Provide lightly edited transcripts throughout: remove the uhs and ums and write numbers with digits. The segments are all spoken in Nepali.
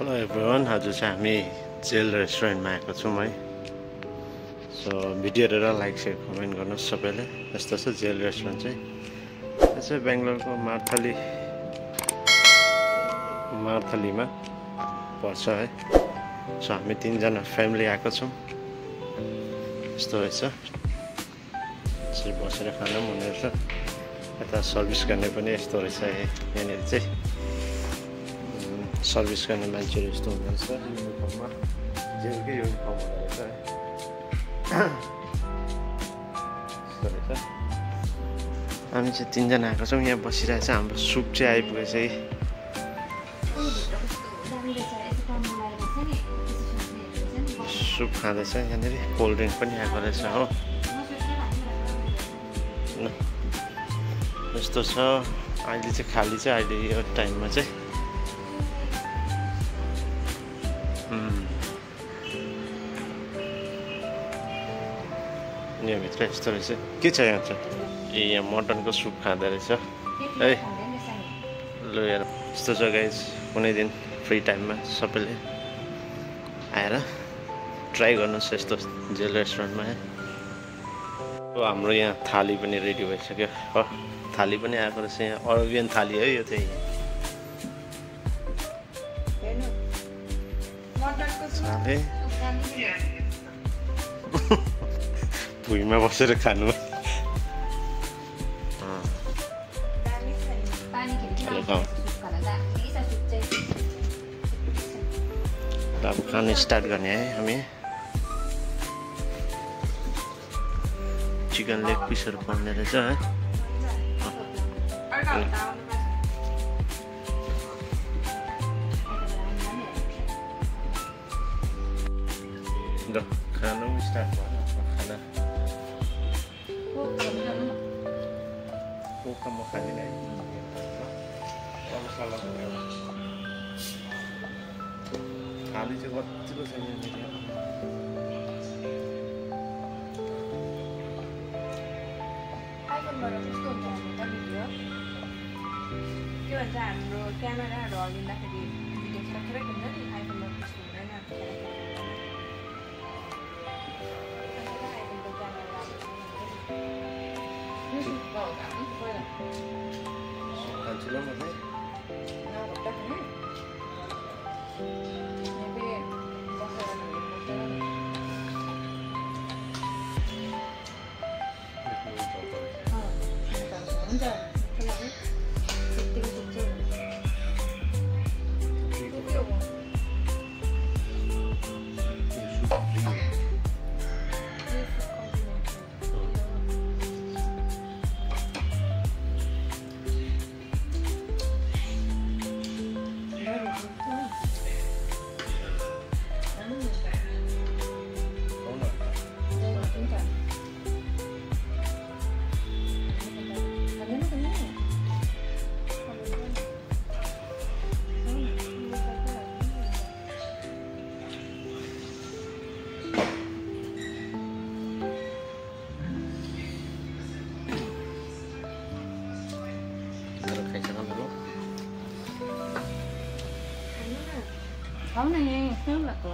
हेलो एभ्रिवान, आज चाहिँ हामी जेल रेस्टुरेन्टमा आएको छौँ है। सो भिडियो हेरेर लाइक सेयर कमेन्ट गर्नुहोस् सबैले। यस्तो छ जेल रेस्टुरेन्ट चाहिँ। यो चाहिँ बेङ्गलोरको मार्थलीमा पर्छ है। सो हामी तीनजना फ्यामिली आएको छौँ। यस्तो रहेछ, यसरी बसेर खाना पनि हुने रहेछ। यता सर्भिस गर्ने पनि यस्तो रहेछ है। यहाँनिर चाहिँ सर्भिस गर्ने मान्छेहरू यस्तो हुँदो रहेछ, युनिफर्ममा जेलकै युनिफर्म हुँदो रहेछ है। यस्तो रहेछ। हामी चाहिँ तीनजना आएको छौँ, यहाँ बसिरहेछ। हाम्रो सुप चाहिँ आइपुगेछ है। सुप खाँदैछ यहाँनिर। कोल्ड ड्रिङ्क पनि आएको रहेछ हो। यस्तो छ अहिले चाहिँ खाली छ। अहिले यो टाइममा चाहिँ यहाँभित्र यस्तो रहेछ। के छ यहाँ चाहिँ? ए यहाँ मटनको सुप खाँदो रहेछ है। ल यार, यस्तो छ गाइज। कुनै दिन फ्री टाइममा सबैले आएर ट्राई गर्नुहोस् यस्तो जेल रेस्टुरेन्टमा है। हाम्रो यहाँ थाली पनि रेडी भइसक्यो हो। थाली पनि आएको रहेछ यहाँ। अरेबियन थाली है यो चाहिँ। भुइँमा बसेर खानु। अब खानु स्टार्ट गर्ने है हामी। चिकन लेग पिसहरू पाउने रहेछ है। खानु स्टार्ट भयो खाना। पोका म खाँदिनँ। थाली चाहिँ कतिको छ यहाँनिर। के भन्छ हाम्रो क्यामेराहरू हल्लिँदाखेरि भिडियो खराब हुन्छ नि। आइफोनमा त्यस्तो हुँदैन। खाऊ न, यहीँ यस्तो भएको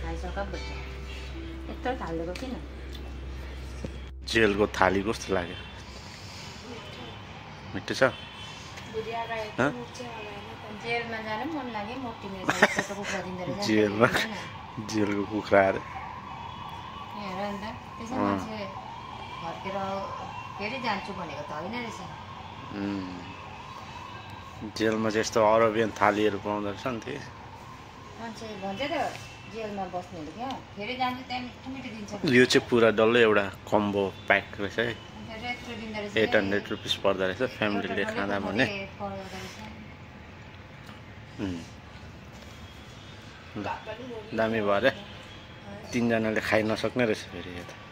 खाइसक बच्चा। यत्रो थालेको किन? जेलको थाली कस्तो लाग्यो? मिठो छ? जेलमा जान मन लाग्यो। मोटिने कुखुरा दिँदो रहेछ जेलमा जेलको कुखुराहरू हेर अन्त। त्यसै मान्छे फर्केर फेरि जान्छु भनेको त होइन रहेछ। जेलमा चाहिँ यस्तो अरेबियन थालीहरू पाउँदो रहेछ नि। त्यो मान्छे भन्छ त जेलमा बस्नेहरू क्या फेरि जान्छु त्यहाँ मिठो मिठो दिन्छ। यो चाहिँ पुरा डल्लै एउटा कम्बो प्याक रहेछ है। 800 रुपिस पर्दो रहेछ फ्यामिलीले खाँदा भने। दामी भयो अरे। 3जनाले खाइ नसक्ने रहेछ फेरि यो त।